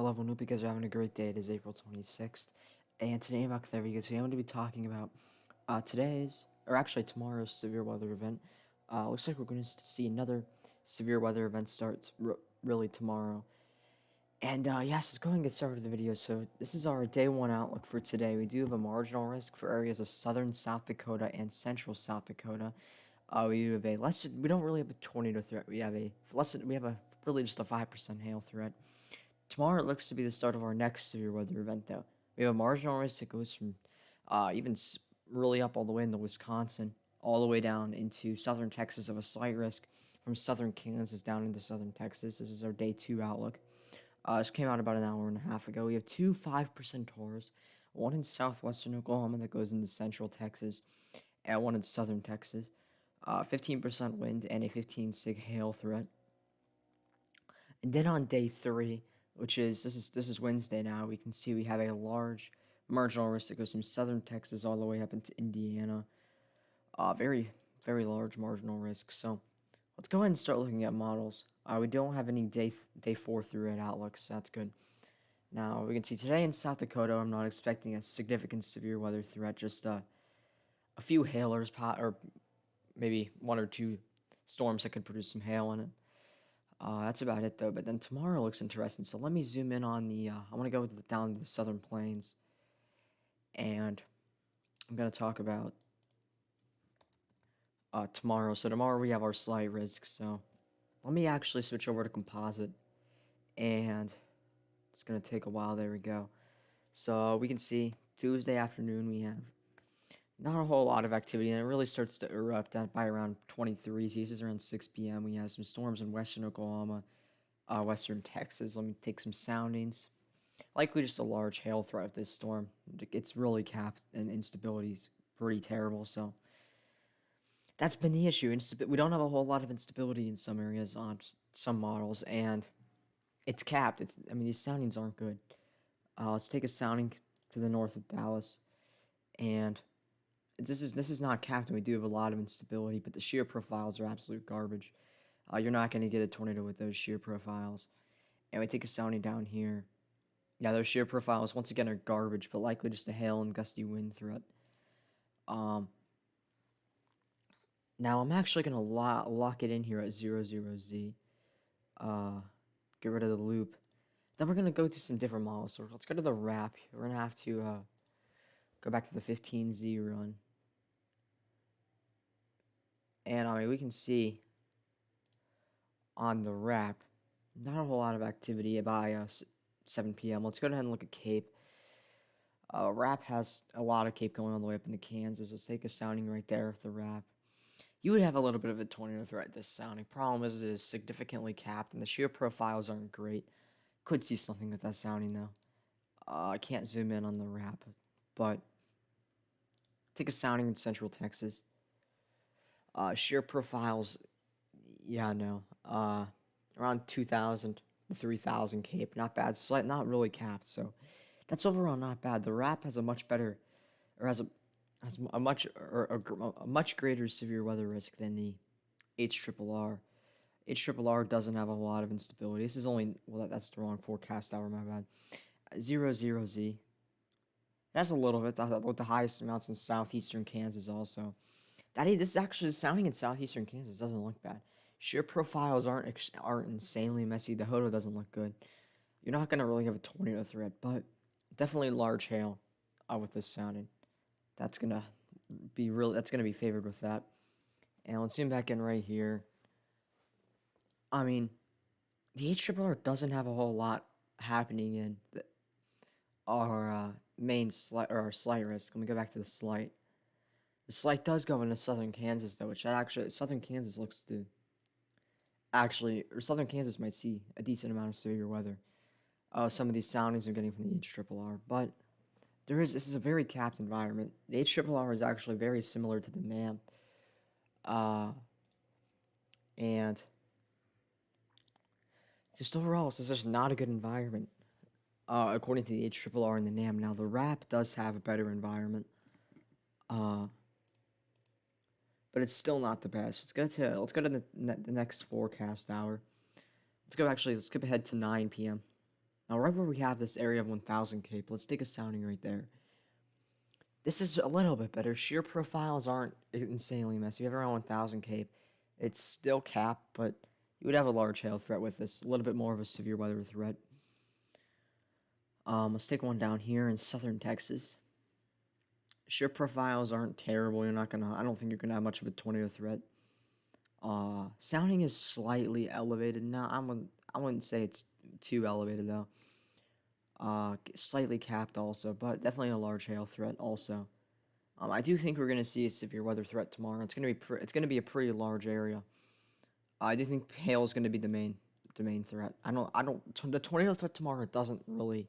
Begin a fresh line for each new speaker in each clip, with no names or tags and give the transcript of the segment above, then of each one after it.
Hello everyone, hope you guys are having a great day. It is April 26th, and today I'm back with you guys. I'm going to be talking about tomorrow's severe weather event. Looks like we're going to see another severe weather event starts really tomorrow. And yes, let's go ahead and get started with the video. So this is our day one outlook for today. We do have a marginal risk for areas of southern South Dakota and central South Dakota. We have a less. We don't really have a tornado threat. We have a less. We have a really just a 5% hail threat. Tomorrow it looks to be the start of our next severe weather event, though. We have a marginal risk that goes from really up all the way into Wisconsin, all the way down into southern Texas, of a slight risk from southern Kansas down into southern Texas. This is our day two outlook. This came out about an hour and a half ago. We have two 5% tors, one in southwestern Oklahoma that goes into central Texas, and one in southern Texas. 15% wind and a 15 sig hail threat. And then on day three, which is this is Wednesday now, we can see we have a large marginal risk that goes from southern Texas all the way up into Indiana. Very large marginal risk. So let's go ahead and start looking at models. We don't have any day 4 through 8 outlooks, so that's good. Now we can see today in South Dakota, I'm not expecting a significant severe weather threat. Just a few hailers, or maybe one or two storms that could produce some hail in it. That's about it though. But then tomorrow looks interesting. So let me zoom in on the. I want to go down to the Southern Plains, and I'm gonna talk about tomorrow. So tomorrow we have our slight risk. So let me actually switch over to composite, and it's gonna take a while. There we go. So we can see Tuesday afternoon we have not a whole lot of activity, and it really starts to erupt at by around 23. So this is around 6 p.m. We have some storms in western Oklahoma, western Texas. Let me take some soundings. Likely just a large hail threat with this storm. It's really capped, and instability is pretty terrible. So that's been the issue. We don't have a whole lot of instability in some areas on some models, and it's capped. These soundings aren't good. Let's take a sounding to the north of Dallas, and this is not capped, and we do have a lot of instability, but the shear profiles are absolute garbage. You're not going to get a tornado with those shear profiles. And we take a sounding down here. Yeah, those shear profiles, once again, are garbage, but likely just a hail and gusty wind threat. Now, I'm actually going to lock it in here at 00Z. Get rid of the loop. Then we're going to go to some different models. So let's go to the wrap. We're going to have to go back to the 15Z run. And we can see on the wrap, not a whole lot of activity by 7 p.m. Let's go ahead and look at Cape. Wrap has a lot of Cape going all the way up into Kansas. Let's take a sounding right there with the wrap. You would have a little bit of a tornado threat this sounding. Problem is, it is significantly capped, and the shear profiles aren't great. Could see something with that sounding though. I can't zoom in on the wrap, but take a sounding in central Texas. Shear profiles, yeah, no. Around 2,000 to 3,000 Cape, not bad. Slight, not really capped, so that's overall not bad. The wrap has a much better, or has a much greater severe weather risk than the HRRR. HRRR doesn't have a lot of instability. This is only, well, that's the wrong forecast hour, my bad. 00Z. That's a little bit, with the highest amounts in southeastern Kansas also. This is actually sounding in southeastern Kansas. Doesn't look bad. Shear profiles aren't insanely messy. The HOTO doesn't look good. You're not gonna really have a tornado threat, but definitely large hail with this sounding. That's gonna be favored with that. And let's zoom back in right here. The HRRR doesn't have a whole lot happening in our main slight, or our slight risk. Let me go back to the slight. The slight does go into southern Kansas though, which southern Kansas looks to southern Kansas might see a decent amount of severe weather. Some of these soundings I'm getting from the HRRR, but this is a very capped environment. The HRRR is actually very similar to the NAM. And just overall, it's just not a good environment, according to the HRRR and the NAM. Now, the wrap does have a better environment, but it's still not the best. Let's go to the next forecast hour. Let's skip ahead to 9 p.m. Now, right where we have this area of 1000 Cape, let's take a sounding right there. This is a little bit better. Shear profiles aren't insanely messy. You have around 1000 Cape. It's still capped, but you would have a large hail threat with this. A little bit more of a severe weather threat. Let's take one down here in southern Texas. Shear profiles aren't terrible. I don't think you're gonna have much of a tornado threat. Sounding is slightly elevated. No, I wouldn't say it's too elevated though. Slightly capped also, but definitely a large hail threat also. I do think we're gonna see a severe weather threat tomorrow. It's gonna be a pretty large area. I do think hail is gonna be the main threat. The tornado threat tomorrow doesn't really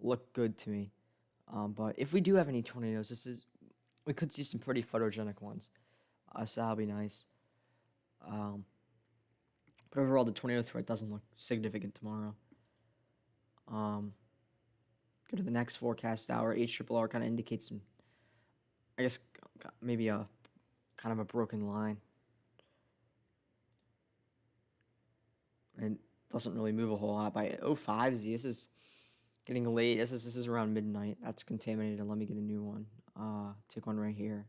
look good to me. But if we do have any tornadoes, we could see some pretty photogenic ones. So that'll be nice. But overall, the tornado threat doesn't look significant tomorrow. Go to the next forecast hour. HRRR kind of indicates some, I guess, maybe a kind of a broken line. And doesn't really move a whole lot. By 05Z, this is getting late. This is around midnight. That's contaminated. Let me get a new one. Take one right here.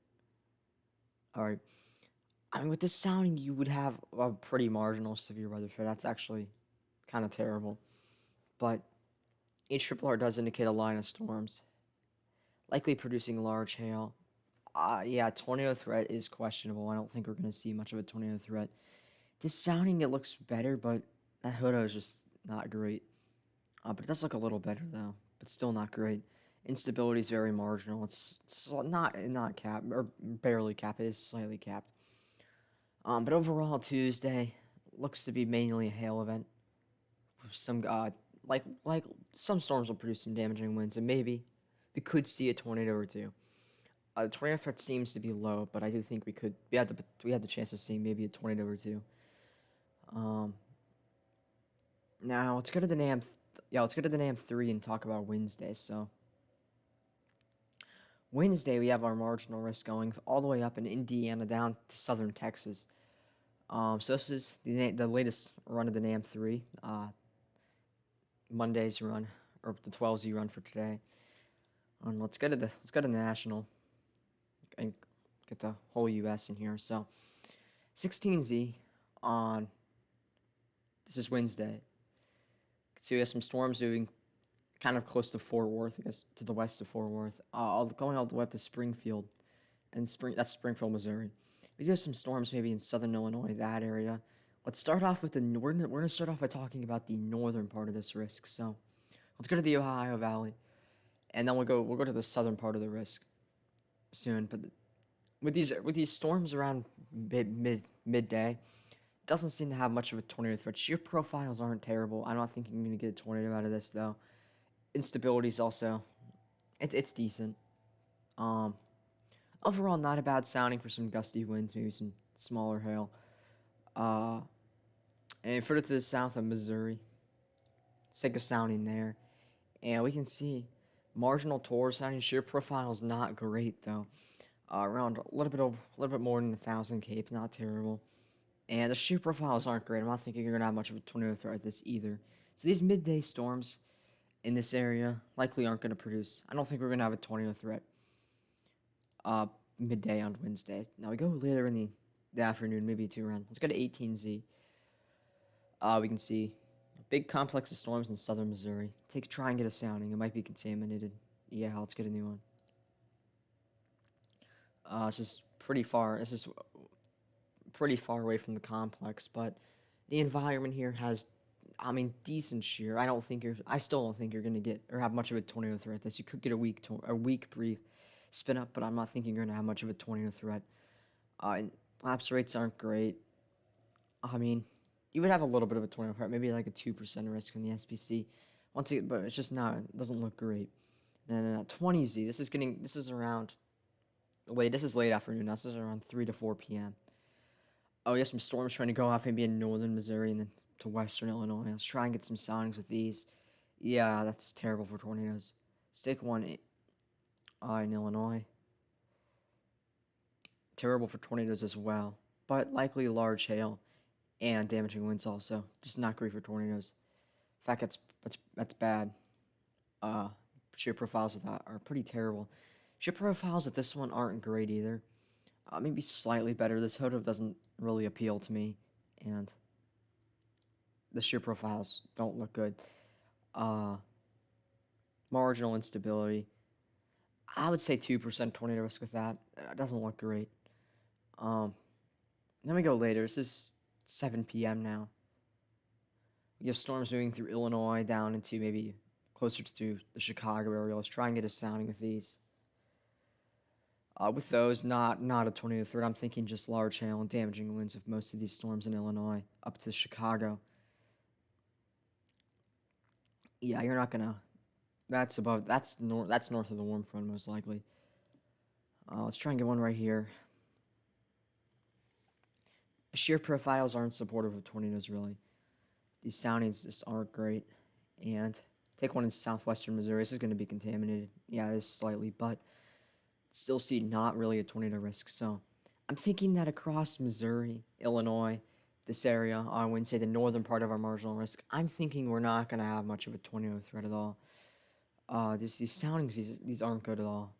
All right. I mean, with this sounding, you would have a pretty marginal severe weather threat. That's actually kind of terrible. But HRRR does indicate a line of storms, likely producing large hail. Yeah, tornado threat is questionable. I don't think we're going to see much of a tornado threat. This sounding, it looks better, but that Hodo is just not great. But it does look a little better, though, but still not great. Instability is very marginal. It's not capped, or barely capped. It is slightly capped. But overall, Tuesday looks to be mainly a hail event. Some like some storms will produce some damaging winds, and maybe we could see a tornado or two. The tornado threat seems to be low, but I do think we had the chance to see maybe a tornado or two. Now let's go to the NAM 3 and talk about Wednesday. So Wednesday we have our marginal risk going all the way up in Indiana down to southern Texas. So this is the latest run of the NAM 3, Monday's run, or the 12Z run for today. Let's go to the national and get the whole U.S. in here. So 16Z on this is Wednesday. So we have some storms moving kind of close to Fort Worth, I guess, to the west of Fort Worth, going all the way up to Springfield, and that's Springfield, Missouri. We do have some storms maybe in southern Illinois, that area. Let's start off with we're gonna start off by talking about the northern part of this risk. So let's go to the Ohio Valley, and then we'll go to the southern part of the risk soon. But with these storms around midday, it doesn't seem to have much of a tornado threat. Shear profiles aren't terrible. I'm not thinking you're gonna get a tornado out of this though. Instability is also it's decent. Overall, not a bad sounding for some gusty winds, maybe some smaller hail. And further to the south of Missouri, let's take a sounding there, and we can see marginal torr sounding. Shear profile is not great though. Around a little bit more than 1000 Cape, not terrible. And the shear profiles aren't great. I'm not thinking you're gonna have much of a tornado threat with this either. So these midday storms in this area likely aren't gonna produce. I don't think we're gonna have a tornado threat. Midday on Wednesday. Now we go later in the afternoon, maybe 2 round. Let's go to 18Z. We can see a big complex of storms in southern Missouri. Try and get a sounding. It might be contaminated. Yeah, let's get a new one. This is pretty far. This is pretty far away from the complex, but the environment here has, I mean, decent shear. I still don't think you're gonna get or have much of a tornado threat. This you could get a weak brief spin up, but I'm not thinking you're gonna have much of a tornado threat. Lapse rates aren't great. I mean, you would have a little bit of a tornado threat, maybe like a 2% risk in the SPC. But it's just not. It doesn't look great. And 20Z. This is around late. This is late afternoon. This is around 3 to 4 p.m. Oh, yeah, some storms trying to go off maybe in northern Missouri and then to western Illinois. Let's try and get some soundings with these. Yeah, that's terrible for tornadoes. Let's take one in Illinois. Terrible for tornadoes as well, but likely large hail and damaging winds also. Just not great for tornadoes. In fact, that's bad. Uh, shear profiles with that are pretty terrible. Shear profiles with this one aren't great either. Maybe slightly better. This Hodo doesn't really appeal to me, and the shear profiles don't look good. Marginal instability. I would say 2% tornado risk with that. It doesn't look great. Then we go later. This is 7 p.m. now. We have storms moving through Illinois down into maybe closer to the Chicago area. Let's try and get a sounding with these. With those, not a tornado threat. I'm thinking just large hail and damaging winds of most of these storms in Illinois up to Chicago. Yeah, you're not gonna. That's above. That's north of the warm front most likely. Let's try and get one right here. Shear profiles aren't supportive of tornadoes really. These soundings just aren't great. And take one in southwestern Missouri. This is going to be contaminated. Yeah, it is slightly, but still see not really a tornado risk. So I'm thinking that across Missouri, Illinois, this area on Wednesday, the northern part of our marginal risk, I'm thinking we're not going to have much of a tornado threat at all. These soundings, these aren't good at all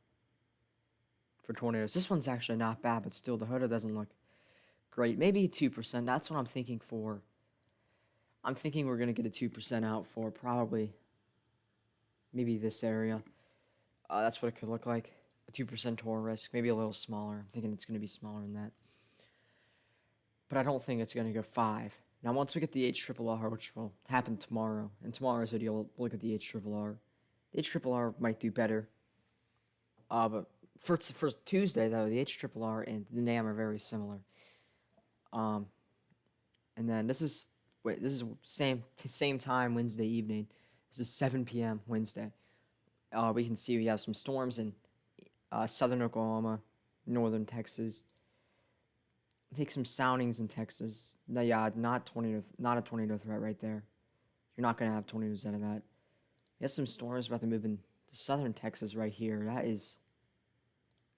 for tornadoes. This one's actually not bad, but still the Hodo doesn't look great. Maybe 2%. That's what I'm thinking for. I'm thinking we're going to get a 2% out for probably maybe this area. That's what it could look like. A 2% tornado risk, maybe a little smaller. I'm thinking it's going to be smaller than that. But I don't think it's going to go 5. Now, once we get the HRRR, which will happen tomorrow, in tomorrow's video, we'll look at the HRRR. The HRRR might do better. But for Tuesday, though, the HRRR and the NAM are very similar. And then this is same time Wednesday evening. This is 7 p.m. Wednesday. We can see we have some storms in southern Oklahoma, northern Texas. Take some soundings in Texas. No, yeah, not a tornado threat right there. You're not gonna have tornadoes out of that. We have some storms about to move into southern Texas right here. That is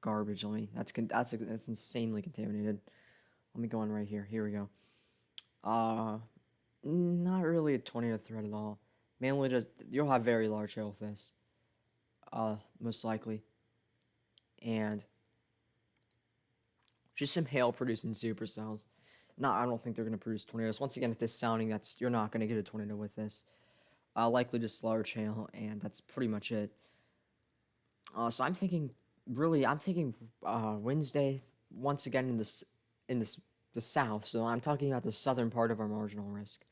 garbage. That's insanely contaminated. Let me go on right here. Here we go. Not really a tornado threat at all. Mainly just you'll have very large hail with this. Most likely. And just some hail producing supercells. I don't think they're gonna produce tornadoes. Once again, if this sounding, you're not gonna get a tornado with this. Likely just large hail, and that's pretty much it. So I'm thinking Wednesday once again in the south. So I'm talking about the southern part of our marginal risk.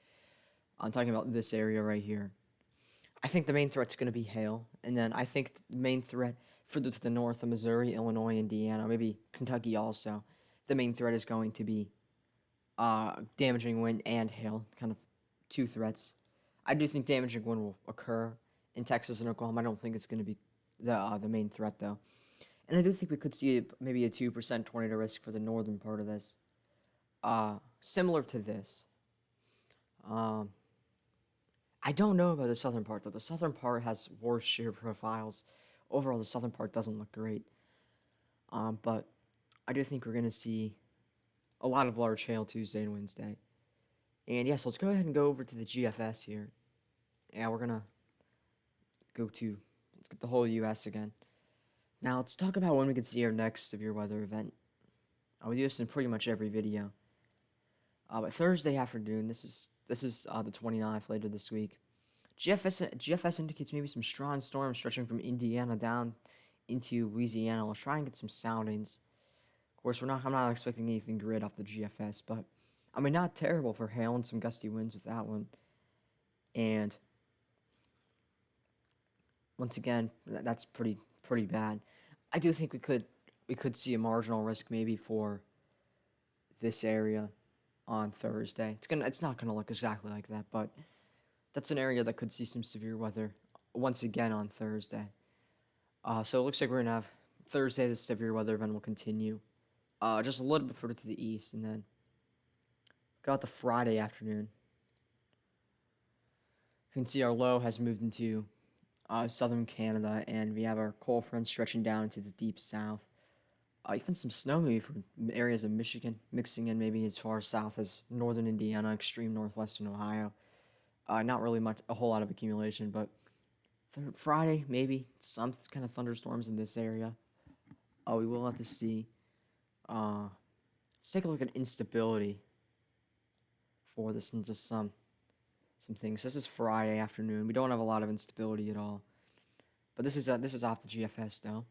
I'm talking about this area right here. I think the main threat's going to be hail, and then I think the main threat further to the north of Missouri, Illinois, Indiana, maybe Kentucky also. The main threat is going to be damaging wind and hail, kind of two threats. I do think damaging wind will occur in Texas and Oklahoma. I don't think it's going to be the main threat though, and I do think we could see maybe a 2% tornado risk for the northern part of this, similar to this. I don't know about the southern part, though. The southern part has worse shear profiles. Overall, the southern part doesn't look great. But I do think we're going to see a lot of large hail Tuesday and Wednesday. And yes, let's go ahead and go over to the GFS here. Yeah, we're going to let's get the whole U.S. again. Now, let's talk about when we could see our next severe weather event. We do this in pretty much every video. But Thursday afternoon, this is the 29th later this week. GFS indicates maybe some strong storms stretching from Indiana down into Louisiana. Let's try and get some soundings. Of course, I'm not expecting anything great off the GFS, but I mean not terrible for hail and some gusty winds with that one. And once again, that's pretty bad. I do think we could see a marginal risk maybe for this area on Thursday. It's not gonna look exactly like that, but that's an area that could see some severe weather once again on Thursday. So it looks like we're gonna have Thursday. The severe weather event will continue, just a little bit further to the east, and then got the Friday afternoon. You can see our low has moved into southern Canada, and we have our cold front stretching down into the deep south. Even some snow maybe from areas of Michigan, mixing in maybe as far south as northern Indiana, extreme northwestern Ohio. Not really a whole lot of accumulation, but Friday, maybe some kind of thunderstorms in this area. Oh, we will have to see. Let's take a look at instability for this and just some things. This is Friday afternoon. We don't have a lot of instability at all, but this is off the GFS though,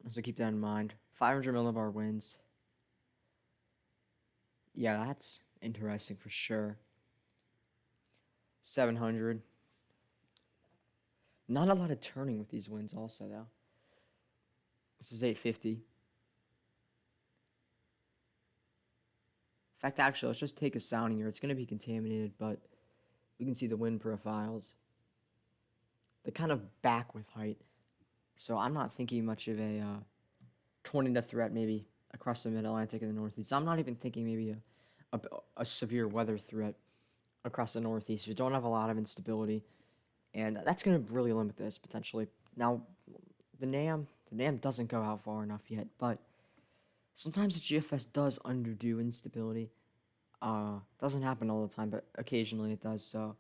so keep that in mind. 500 millibar winds. Yeah, that's interesting for sure. 700. Not a lot of turning with these winds also though. This is 850. In fact, actually, let's just take a sounding here. It's going to be contaminated, but we can see the wind profiles. They kind of back with height. So I'm not thinking much of a tornado threat maybe across the mid-Atlantic and the Northeast. I'm not even thinking maybe a severe weather threat across the Northeast. We don't have a lot of instability, and that's going to really limit this potentially. Now, the NAM doesn't go out far enough yet, but sometimes the GFS does underdo instability. Doesn't happen all the time, but occasionally it does. So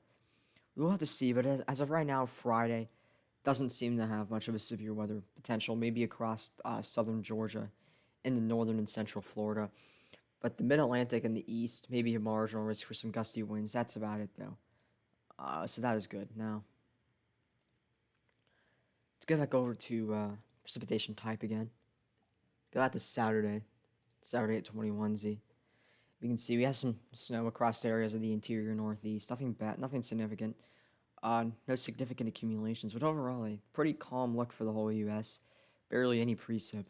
we'll have to see. But as of right now, Friday doesn't seem to have much of a severe weather potential. Maybe across southern Georgia, in the northern and central Florida, but the mid-Atlantic and the east, maybe a marginal risk for some gusty winds. That's about it, though. So that is good. Now let's go back over to precipitation type again. Go back to Saturday at 21Z. We can see we have some snow across areas of the interior Northeast. Nothing bad, nothing significant. No significant accumulations, but overall a pretty calm look for the whole U.S. Barely any precip.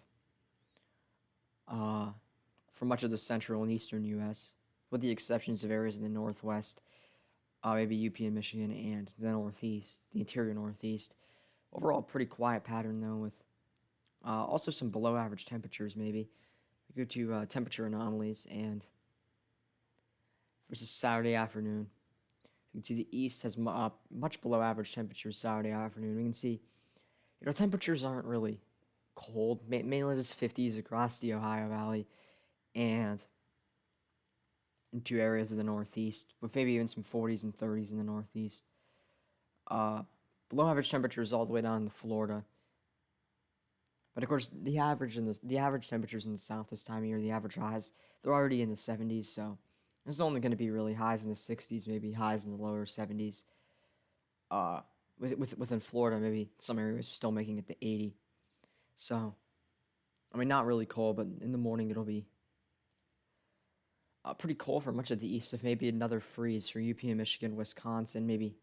For much of the central and eastern U.S., with the exceptions of areas in the Northwest, maybe UP and Michigan, and the Northeast, the interior Northeast. Overall, pretty quiet pattern though, with also some below average temperatures maybe. We go to temperature anomalies, and versus Saturday afternoon, you can see the east has much below average temperatures Saturday afternoon. We can see, temperatures aren't really cold, mainly just 50s across the Ohio Valley and in two areas of the Northeast, with maybe even some 40s and 30s in the Northeast. Below average temperatures all the way down to Florida. But of course, the average temperatures in the South this time of year, the average highs, they're already in the 70s. So it's only going to be really highs in the 60s, maybe highs in the lower 70s. Within Florida, maybe some areas are still making it to 80. So, I mean, not really cold, but in the morning it'll be pretty cold for much of the east, with maybe another freeze for UP and Michigan, Wisconsin, maybe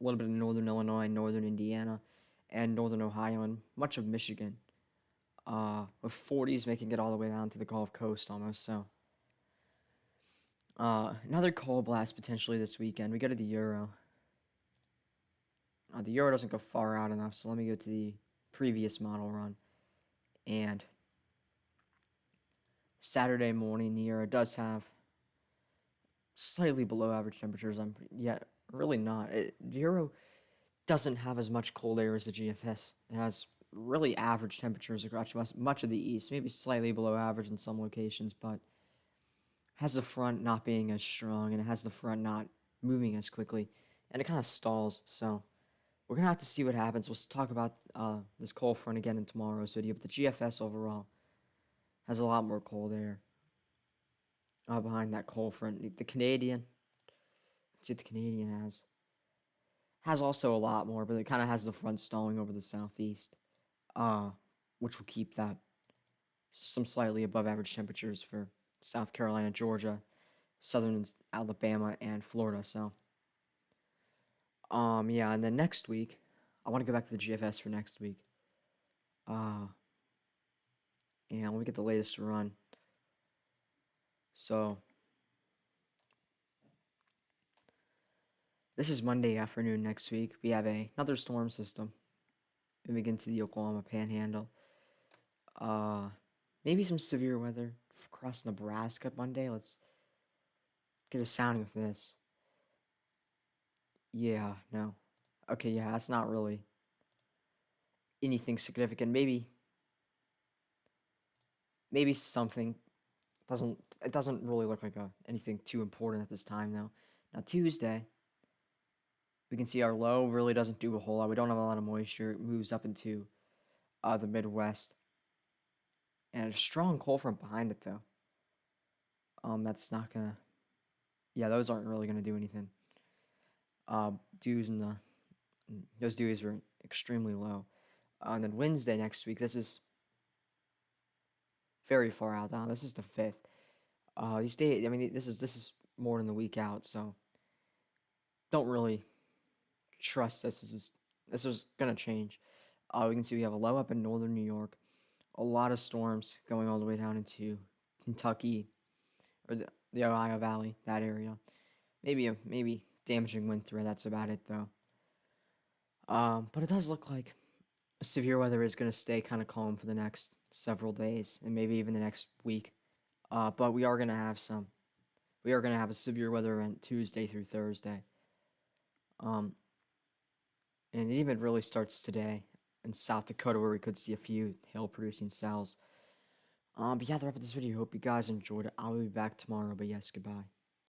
a little bit of northern Illinois, northern Indiana, and northern Ohio, and much of Michigan. With 40s making it all the way down to the Gulf Coast almost. So, another cold blast potentially this weekend. We go to the Euro. The Euro doesn't go far out enough, so let me go to the previous model run. And Saturday morning, the Euro does have slightly below average temperatures. Really not. The Euro doesn't have as much cold air as the GFS. It has really average temperatures across much of the east, maybe slightly below average in some locations, but has the front not being as strong, and it has the front not moving as quickly, and it kind of stalls. So we're going to have to see what happens. We'll talk about this cold front again in tomorrow's video, but the GFS overall has a lot more cold air behind that cold front. The Canadian, let's see what the Canadian has also a lot more, but it kind of has the front stalling over the southeast, which will keep that some slightly above average temperatures for South Carolina, Georgia, southern Alabama, and Florida. So, yeah, and then next week, I want to go back to the GFS for next week. And let me get the latest run. So, this is Monday afternoon next week. We have another storm system moving into the Oklahoma Panhandle. Maybe some severe weather across Nebraska Monday. Let's get a sounding with this. Yeah, no. Okay, yeah, that's not really anything significant. Maybe something it doesn't really look like anything too important at this time though. Now Tuesday, We can see our low really doesn't do a whole lot. We don't have a lot of moisture. It moves up into the Midwest. And a strong cold front behind it, though. That's not gonna. Yeah, those aren't really gonna do anything. Dews in the those dews were extremely low. And then Wednesday next week. This is very far out now. This is the 5th. These days, I mean, this is more than the week out, so don't really trust this is gonna change. We can see we have a low up in northern New York, a lot of storms going all the way down into Kentucky or the Ohio Valley, that area. Maybe damaging wind threat. That's about it though. But it does look like severe weather is gonna stay kind of calm for the next several days and maybe even the next week. But we are gonna have some. We are gonna have a severe weather event Tuesday through Thursday. And it even really starts today in South Dakota, where we could see a few hail-producing cells. But yeah, that's wrap up this video. Hope you guys enjoyed it. I'll be back tomorrow. But yes, goodbye.